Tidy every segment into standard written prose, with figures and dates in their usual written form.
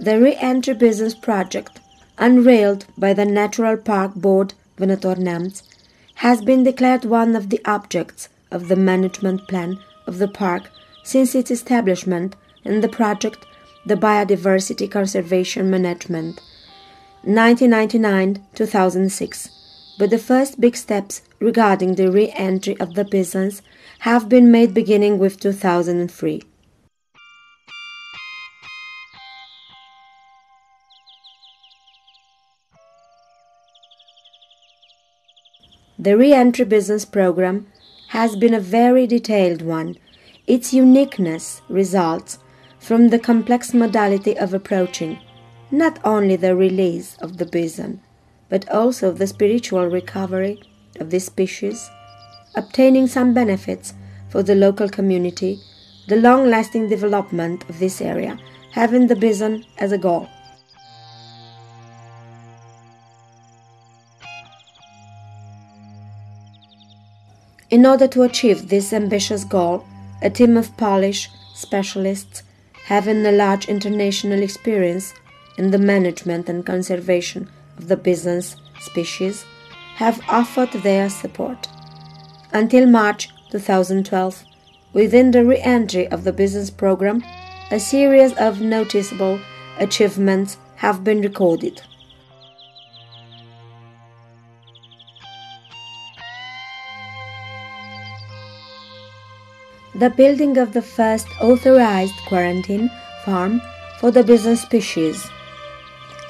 The Re-Entry Business Project, unveiled by the Natural Park Board Vânător-Neamț, has been declared one of the objects of the management plan of the park since its establishment in the project The Biodiversity Conservation Management 1999-2006, but the first big steps regarding the re-entry of the business have been made beginning with 2003. The re-entry business program has been a very detailed one. Its uniqueness results from the complex modality of approaching not only the release of the bison, but also the spiritual recovery of this species, obtaining some benefits for the local community, the long-lasting development of this area, having the bison as a goal. In order to achieve this ambitious goal, a team of Polish specialists having a large international experience in the management and conservation of the bison species have offered their support. Until March 2012, within the re-entry of the business program, a series of noticeable achievements have been recorded. The building of the first authorized quarantine farm for the bison species,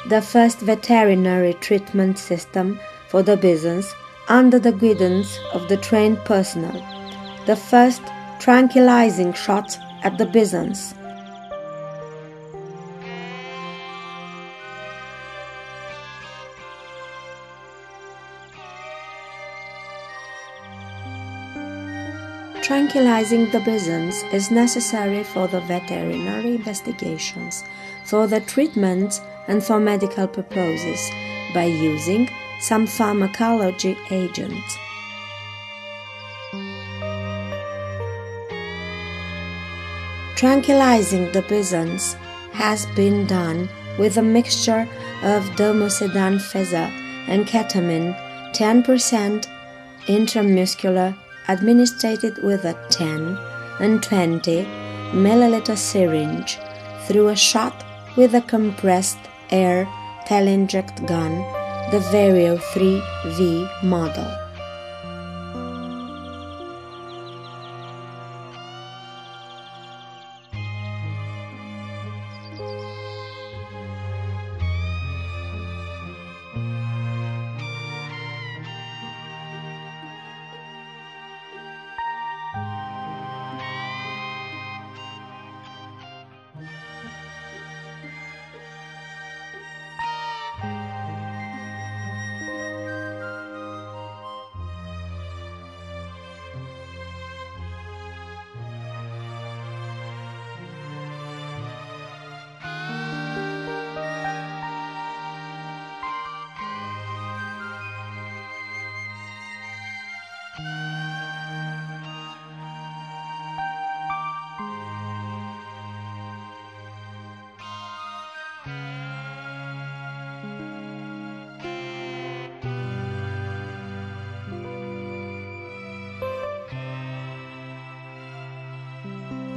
the first veterinary treatment system for the bisons under the guidance of the trained personnel, the first tranquilizing shots at the bisons, Tranquilizing the bisons is necessary for the veterinary investigations, for the treatment and for medical purposes by using some pharmacology agent. Tranquilizing the bisons has been done with a mixture of domocedan feza and ketamine 10% intramuscular, administered with a 10 and 20 milliliter syringe through a shot with a compressed air teleinject gun, the Vario 3V model.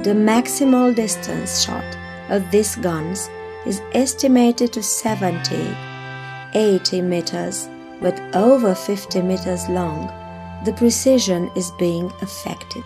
The maximal distance shot of these guns is estimated to 70-80 meters, but over 50 meters long. The precision is being affected.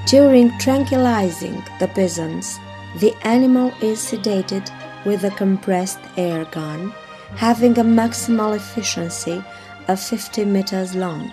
During tranquilizing the peasants, the animal is sedated with a compressed air gun having a maximal efficiency of 50 meters long.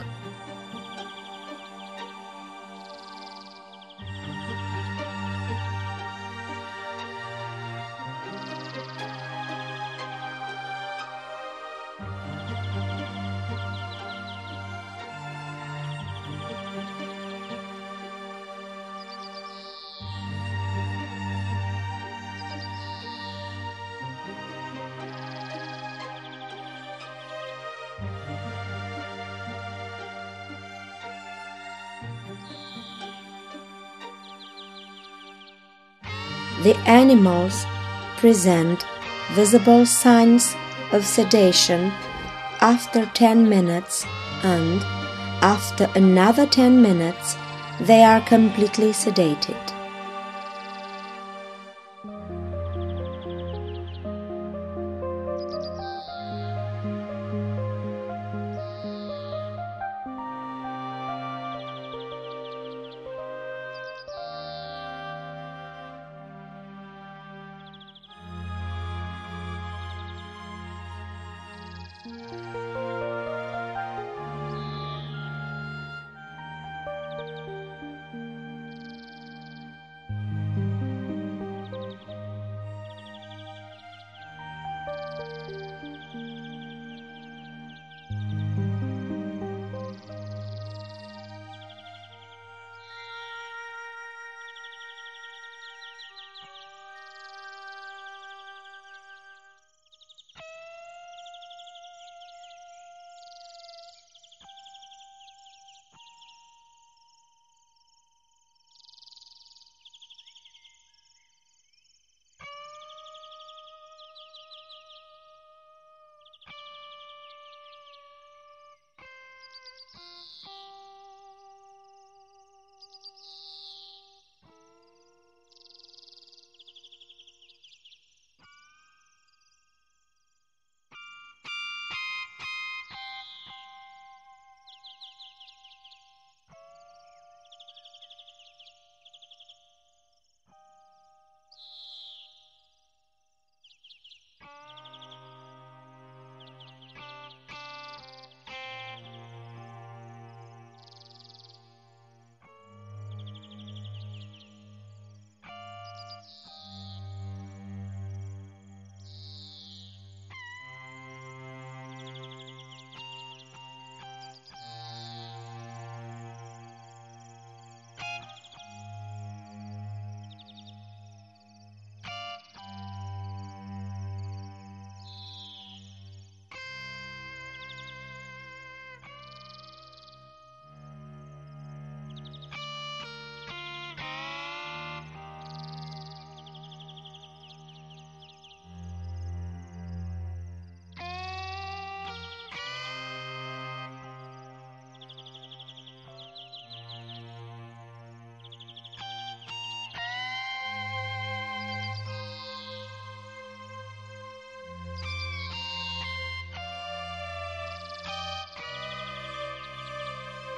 The animals present visible signs of sedation after 10 minutes, and after another 10 minutes they are completely sedated.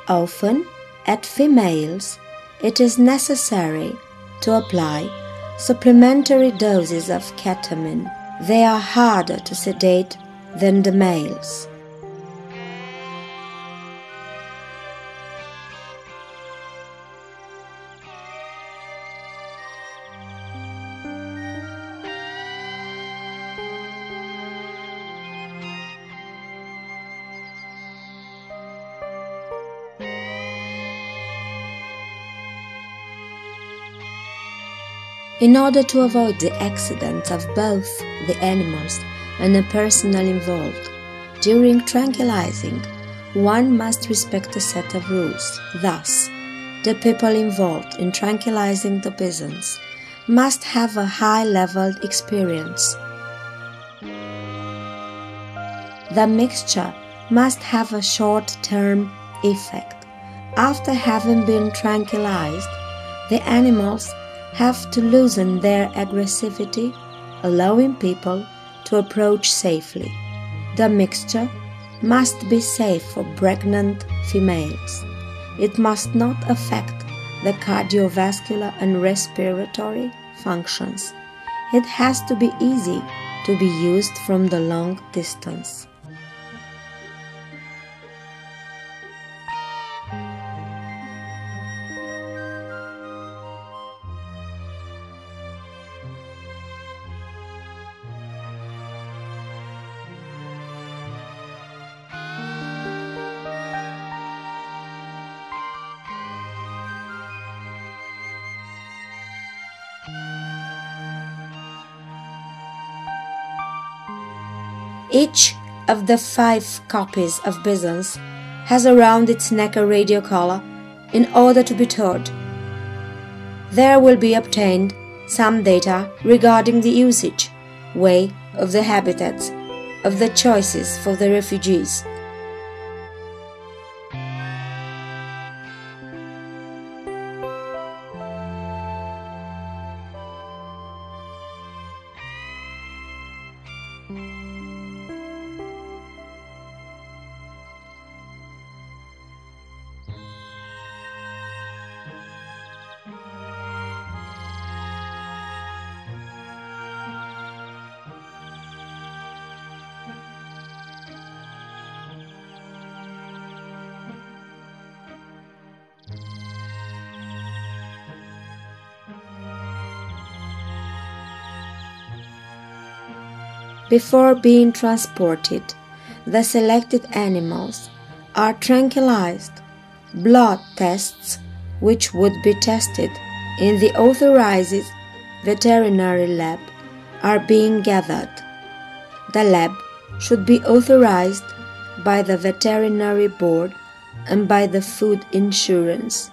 Often, at females, it is necessary to apply supplementary doses of ketamine. They are harder to sedate than the males. In order to avoid the accident of both the animals and the personnel involved, during tranquilizing, one must respect a set of rules. Thus, the people involved in tranquilizing the peasants must have a high-level experience. The mixture must have a short-term effect. After having been tranquilized, the animals have to loosen their aggressivity, allowing people to approach safely. The mixture must be safe for pregnant females. It must not affect the cardiovascular and respiratory functions. It has to be easy to be used from the long distance. Each of the 5 copies of Byzance has around its neck a radio collar in order to be towed. There will be obtained some data regarding the usage, way of the habitats, of the choices for the refugees. Before being transported, the selected animals are tranquilized. Blood tests, which would be tested in the authorized veterinary lab, are being gathered. The lab should be authorized by the veterinary board and by the food insurance,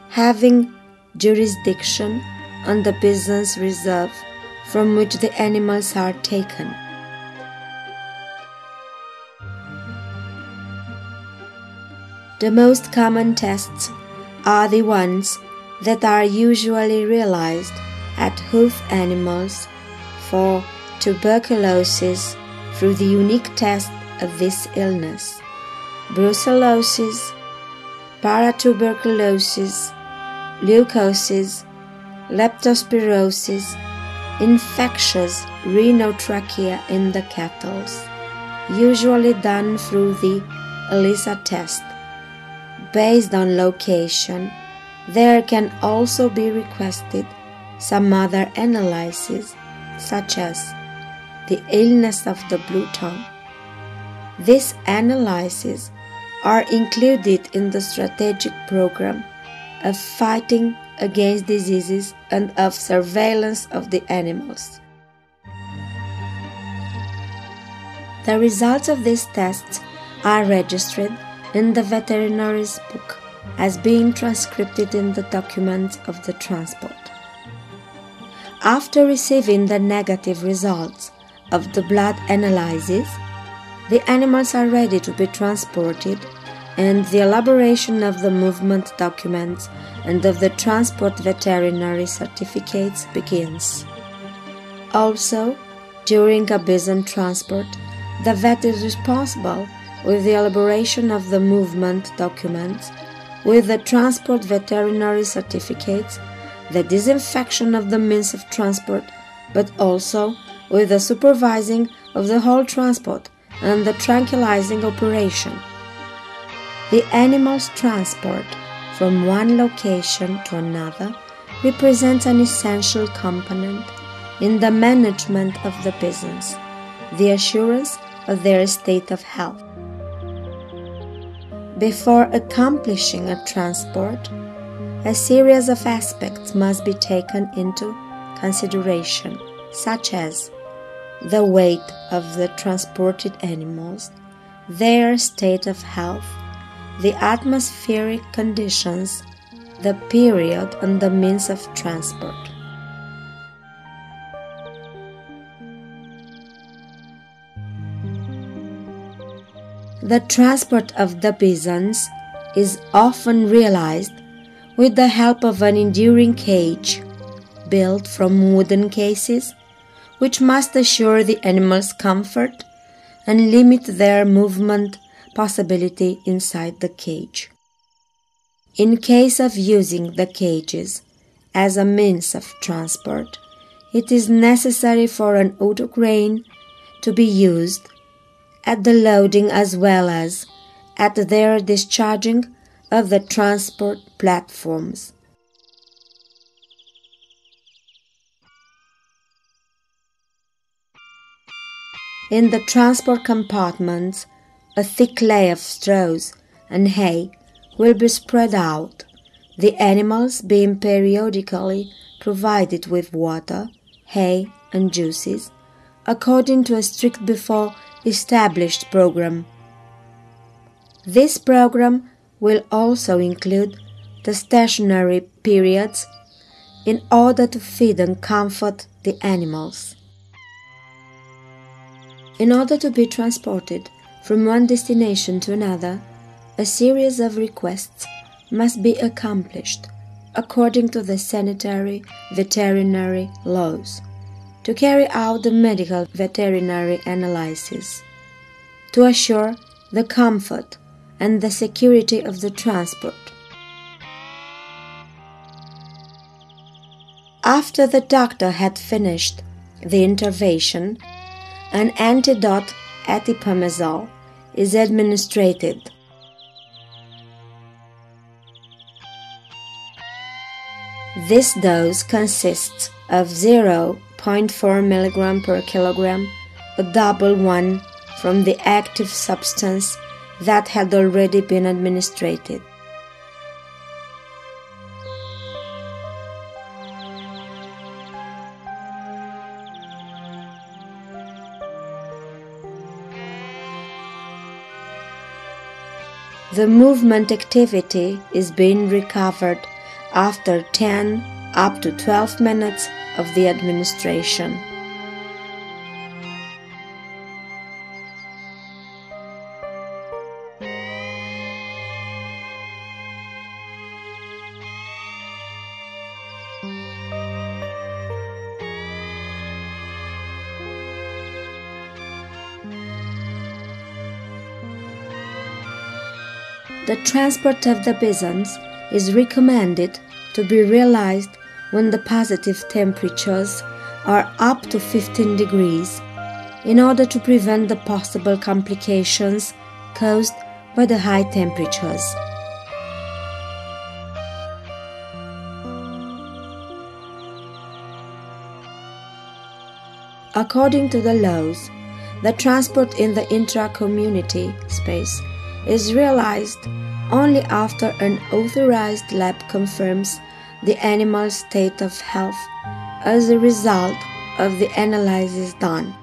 having jurisdiction on the Byzance reserve from which the animals are taken. The most common tests are the ones that are usually realized at hoof animals for tuberculosis through the unique test of this illness: brucellosis, paratuberculosis, leukosis, leptospirosis, infectious rhinotrachea in the cattle, usually done through the ELISA test. Based on location, there can also be requested some other analyses, such as the illness of the blue tongue. These analyses are included in the strategic program of fighting against diseases and of surveillance of the animals. The results of these tests are registered in the veterinary's book as being transcribed in the documents of the transport. After receiving the negative results of the blood analysis, the animals are ready to be transported, and the elaboration of the movement documents and of the transport veterinary certificates begins. Also, during a Byzance transport, the vet is responsible with the elaboration of the movement documents, with the transport veterinary certificates, the disinfection of the means of transport, but also with the supervising of the whole transport and the tranquilizing operation. The animal's transport from one location to another represents an essential component in the management of the Byzance, the assurance of their state of health. Before accomplishing a transport, a series of aspects must be taken into consideration, such as the weight of the transported animals, their state of health, the atmospheric conditions, the period and the means of transport. The transport of the Byzance is often realized with the help of an enduring cage built from wooden cases, which must assure the animals' comfort and limit their movement possibility inside the cage. In case of using the cages as a means of transport, it is necessary for an autocrane to be used at the loading as well as at their discharging of the transport platforms. In the transport compartments, a thick layer of straws and hay will be spread out, the animals being periodically provided with water, hay, and juices, according to a strict before established program. This program will also include the stationary periods in order to feed and comfort the animals. In order to be transported from one destination to another, a series of requests must be accomplished according to the sanitary veterinary laws, to carry out the medical veterinary analysis, to assure the comfort and the security of the transport. After the doctor had finished the intervention, an antidote atipamezole is administered. This dose consists of 0.4 mg per kilogram, a double one from the active substance that had already been administered. The movement activity is being recovered after 10 up to 12 minutes of the administration. The transport of the bisons is recommended to be realized when the positive temperatures are up to 15 degrees, in order to prevent the possible complications caused by the high temperatures. According to the laws, the transport in the intra-community space is realized only after an authorized lab confirms the animal's state of health as a result of the analysis done.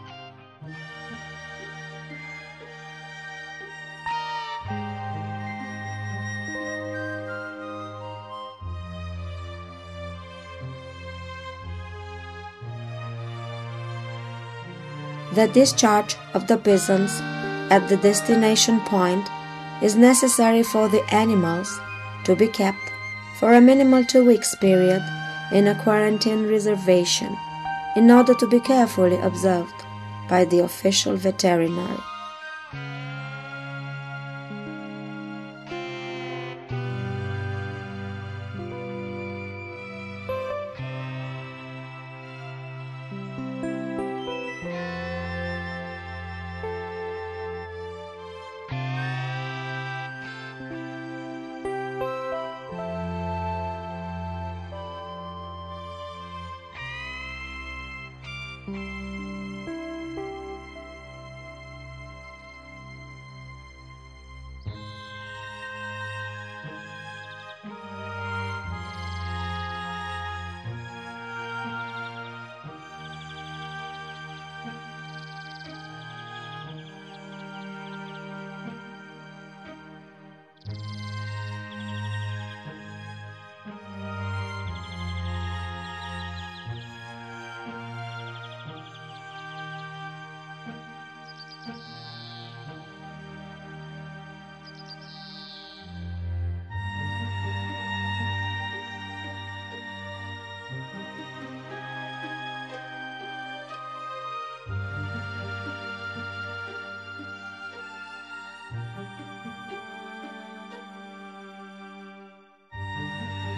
The discharge of the bisons at the destination point is necessary for the animals to be kept for a minimal 2 weeks period in a quarantine reservation in order to be carefully observed by the official veterinary.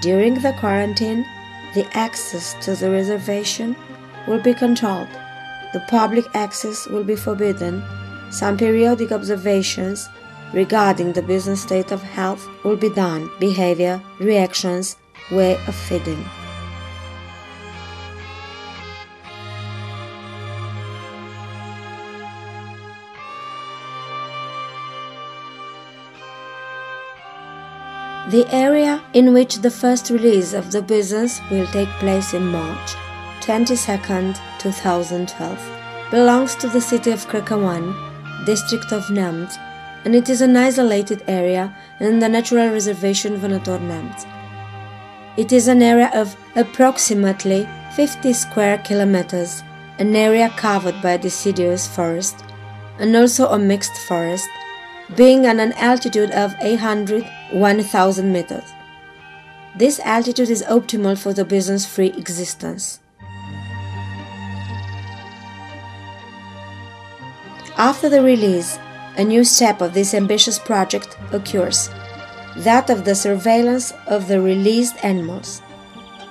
During the quarantine, the access to the reservation will be controlled. The public access will be forbidden. Some periodic observations regarding the business state of health will be done. Behavior, reactions, way of feeding. The area in which the first release of the business will take place in March 22nd, 2012 belongs to the city of Krakauan, district of Nemt, and it is an isolated area in the natural reservation Vanator Nemt. It is an area of approximately 50 square kilometers, an area covered by deciduous forest and also a mixed forest, being at an altitude of 1,000 meters. This altitude is optimal for the business-free existence. After the release, a new step of this ambitious project occurs, that of the surveillance of the released animals.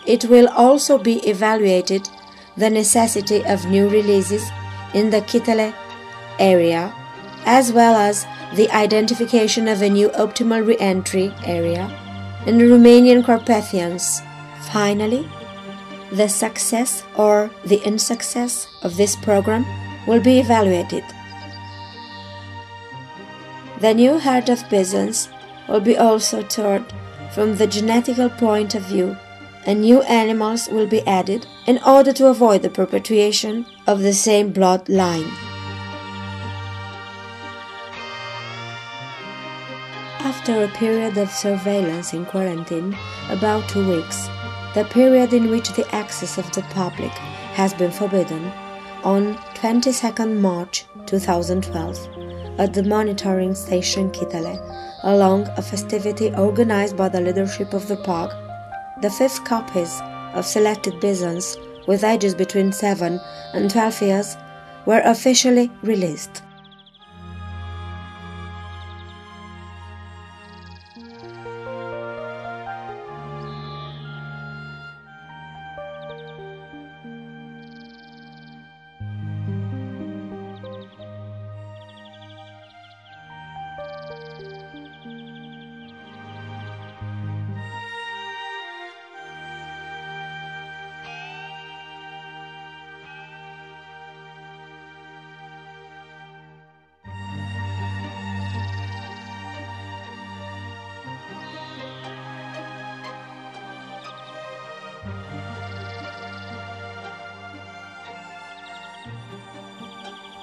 It will also be evaluated the necessity of new releases in the Kitele area, as well as the identification of a new optimal re-entry area in the Romanian Carpathians. Finally, the success or the insuccess of this program will be evaluated. The new herd of bisons will be also taught from the genetical point of view, and new animals will be added in order to avoid the perpetuation of the same bloodline. After a period of surveillance in quarantine, about 2 weeks, the period in which the access of the public has been forbidden, on 22nd March 2012, at the monitoring station Kitele, along a festivity organized by the leadership of the park, the 5th copies of selected bisons with ages between 7 and 12 years were officially released.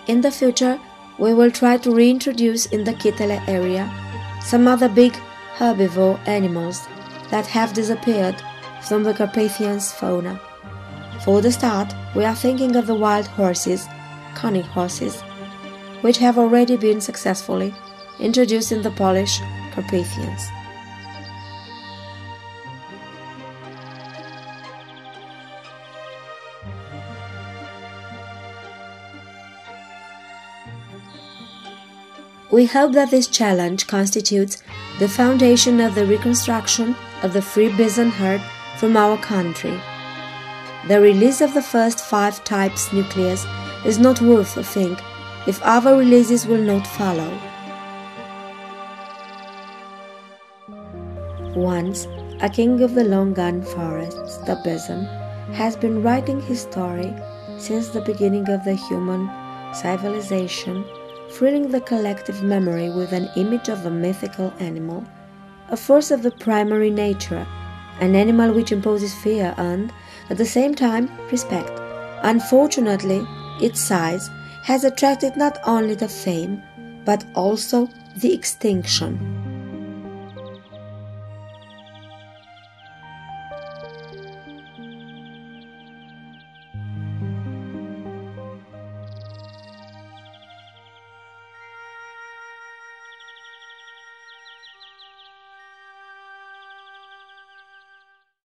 In the future, we will try to reintroduce in the Kitele area some other big herbivore animals that have disappeared from the Carpathians fauna. For the start, we are thinking of the wild horses, cunning horses, which have already been successfully introduced in the Polish Carpathians. We hope that this challenge constitutes the foundation of the reconstruction of the free bison herd from our country. The release of the first 5 types nucleus is not worth a thing if other releases will not follow. Once, a king of the long gun forests, the bison, has been writing his story since the beginning of the human civilization, filling the collective memory with an image of a mythical animal, a force of the primary nature, an animal which imposes fear and, at the same time, respect. Unfortunately, its size has attracted not only the fame, but also the extinction.